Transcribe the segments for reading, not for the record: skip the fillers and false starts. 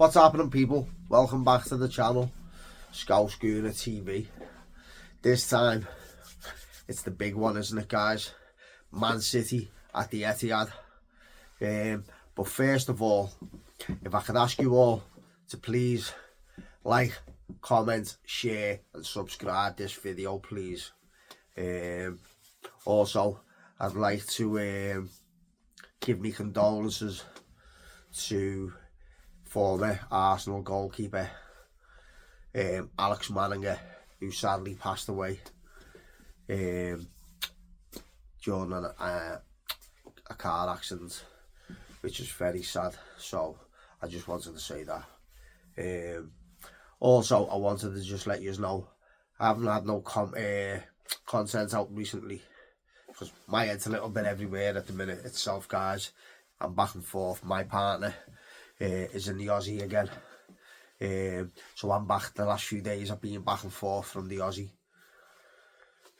What's happening, people? Welcome back to the channel, Scout Schooner TV. This time, it's the big one, isn't it, guys? Man City at the Etihad. But first of all, if I could ask you all to please like, comment, share and subscribe this video, please. Also, I'd like to give me condolences to former Arsenal goalkeeper Alex Manninger, who sadly passed away during a car accident, which is very sad. So I just wanted to say that. Also, I wanted to just let you know I haven't had no content out recently because my head's a little bit everywhere at the minute itself, guys. I'm back and forth. My partner is in the Aussie again, so I'm back. The last few days I've been back and forth from the Aussie,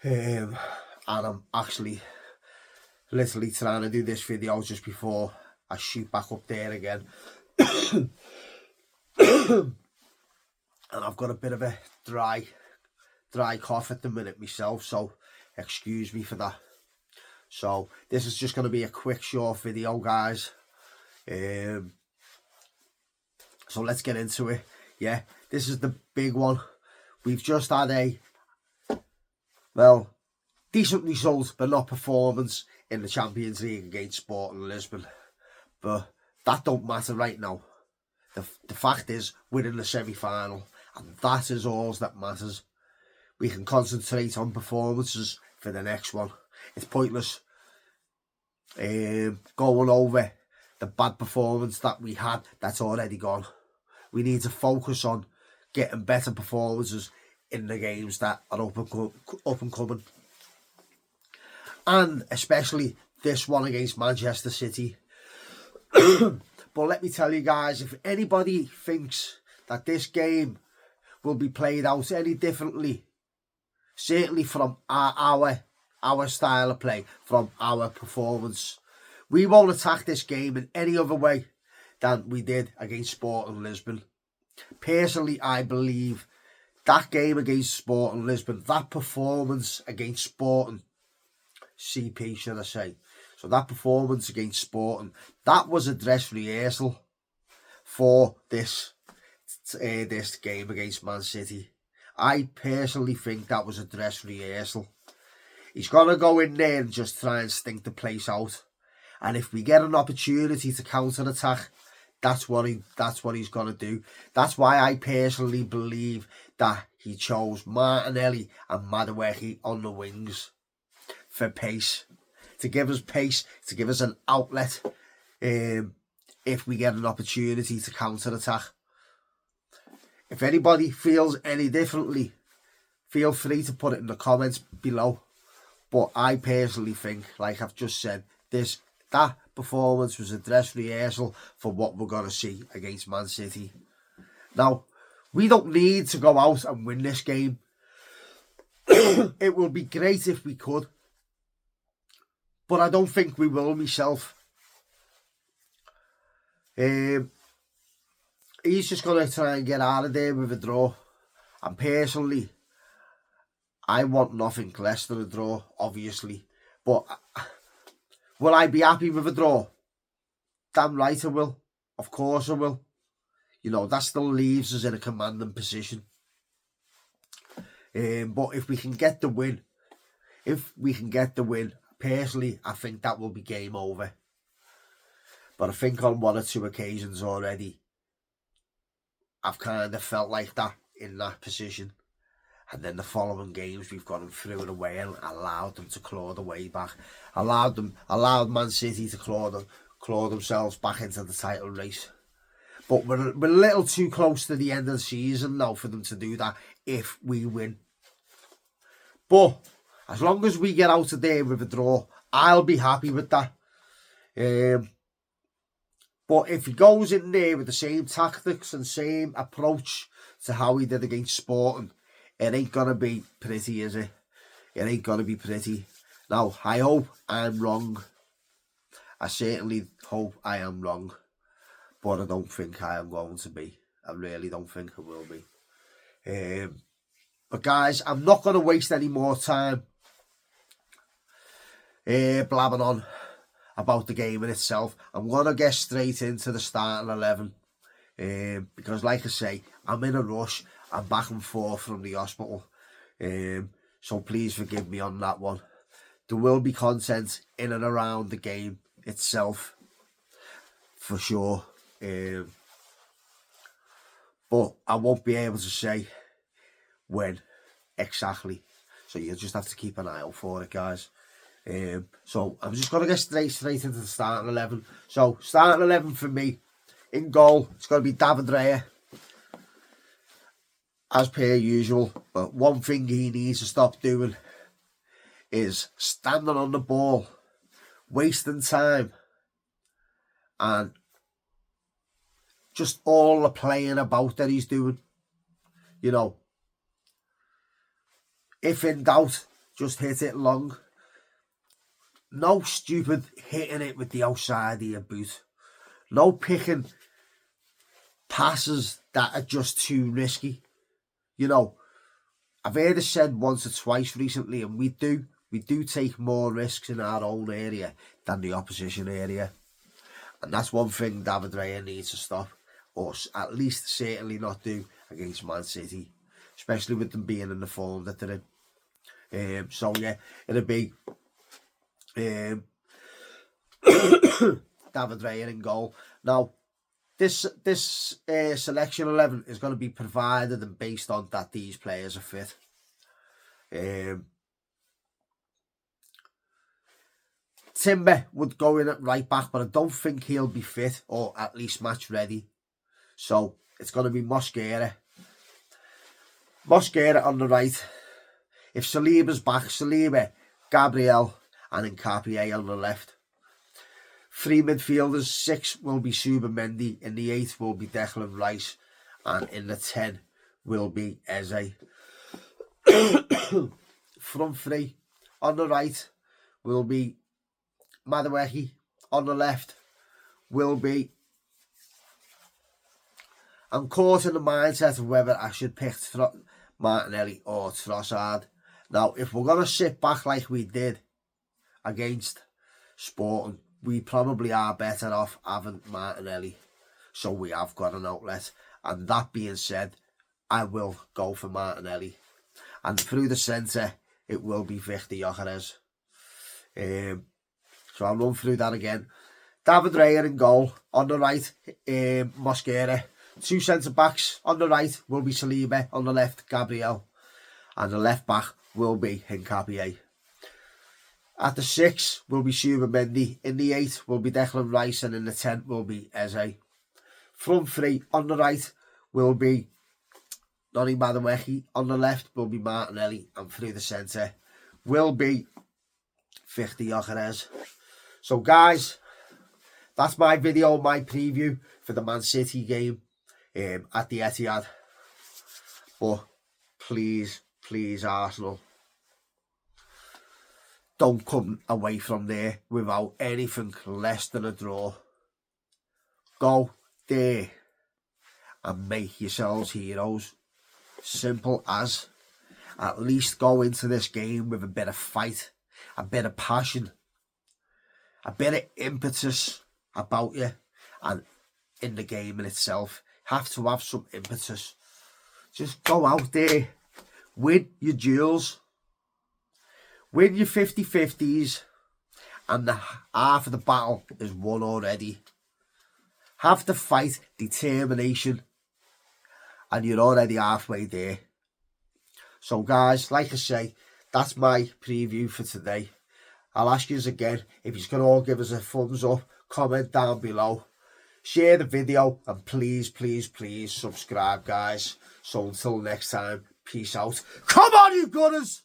and I'm actually literally trying to do this video just before I shoot back up there again. And I've got a bit of a dry cough at the minute myself, so excuse me for that. So this is just going to be a quick short video, guys. So let's get into it. Yeah, this is the big one. We've just had a, well, decent result, but not performance in the Champions League against Sporting Lisbon. But that don't matter right now. The fact is, we're in the semi-final, and that is all that matters. We can concentrate on performances for the next one. It's pointless going over the bad performance that we had that's already gone. We need to focus on getting better performances in the games that are up and coming. And especially this one against Manchester City. But let me tell you guys, if anybody thinks that this game will be played out any differently, certainly from our style of play, from our performance, we won't attack this game in any other way than we did against Sporting Lisbon. Personally, I believe that game against Sporting Lisbon, that performance against Sporting CP, should I say, so that performance against Sporting, that was a dress rehearsal for this game against Man City. I personally think that was a dress rehearsal. He's going to go in there and just try and stink the place out. And if we get an opportunity to counter-attack, that's what he's going to do. That's why I personally believe that he chose Martinelli and Madueke on the wings for pace. To give us pace, to give us an outlet if we get an opportunity to counter-attack. If anybody feels any differently, feel free to put it in the comments below. But I personally think, like I've just said, that performance was a dress rehearsal for what we're going to see against Man City. Now, we don't need to go out and win this game. It would be great if we could. But I don't think we will myself. He's just going to try and get out of there with a draw. And personally, I want nothing less than a draw, obviously. But will I be happy with a draw? Damn right I will. Of course I will. You know, that still leaves us in a commanding position. But if we can get the win, personally, I think that will be game over. But I think on one or two occasions already, I've kind of felt like that in that position. And then the following games, we've got them through and away and allowed them to claw the way back. Allowed Man City to claw themselves back into the title race. But we're a little too close to the end of the season now for them to do that if we win. But as long as we get out of there with a draw, I'll be happy with that. But if he goes in there with the same tactics and same approach to how he did against Sporting, it ain't going to be pretty, is it? It ain't going to be pretty. Now, I hope I'm wrong. I certainly hope I am wrong. but I don't think I am going to be. I really don't think I will be. But guys, I'm not going to waste any more time blabbing on about the game in itself. I'm going to get straight into the starting 11. Because like I say, I'm in a rush. I'm back and forth from the hospital. So please forgive me on that one. There will be content in and around the game itself, for sure. But I won't be able to say when exactly. So you'll just have to keep an eye out for it, guys. So I'm just going to get straight into the starting 11. So starting 11 for me, in goal, it's going to be David Raya, as per usual. But one thing he needs to stop doing is standing on the ball, wasting time, and just all the playing about that he's doing. You know, if in doubt, just hit it long. No stupid hitting it with the outside of your boot. No picking passes that are just too risky. You know, I've heard it said once or twice recently, and we do take more risks in our own area than the opposition area. And that's one thing David Raya needs to stop, or at least certainly not do against Man City, especially with them being in the form that they're in. So yeah, it'll be David Raya in goal. Now, this selection 11 is going to be provided and based on that these players are fit. Timber would go in at right back, but I don't think he'll be fit, or at least match ready. So it's going to be Mosquera on the right. If Saliba's back, Saliba, Gabriel and Nkapie on the left. 3 midfielders, 6 will be Subamendi, in the 8 will be Declan Rice, and in the 10 will be Eze. Front 3 on the right will be Madueke, on the left will be... I'm caught in the mindset of whether I should pick Martinelli or Trossard. Now, if we're going to sit back like we did against Sporting, we probably are better off having Martinelli, so we have got an outlet. And that being said, I will go for Martinelli, and through the centre it will be Victor Gyökeres. So I'll run through that again. David Raya in goal. On the right, Mosquera. 2 centre backs. On the right will be Saliba, on the left Gabriel, and the left back will be Nkapie. At the 6 will be Subamendi, in the 8 will be Declan Rice, and in the 10 will be Eze. Front 3 on the right will be Noni Madueke, on the left will be Martinelli, and through the centre will be Victor Gyökeres. So guys, that's my video, my preview for the Man City game at the Etihad. But please Arsenal, don't come away from there without anything less than a draw. Go there and make yourselves heroes. Simple as. At least go into this game with a bit of fight, a bit of passion, a bit of impetus about you, and in the game in itself. Have to have some impetus. Just go out there, win your duels, win your 50-50s, and the half of the battle is won already. Have the fight, determination, and you're already halfway there. So guys, like I say, that's my preview for today. I'll ask you again, if you can all give us a thumbs up, comment down below, share the video, and please subscribe, guys. So until next time, peace out. Come on, you Gunners!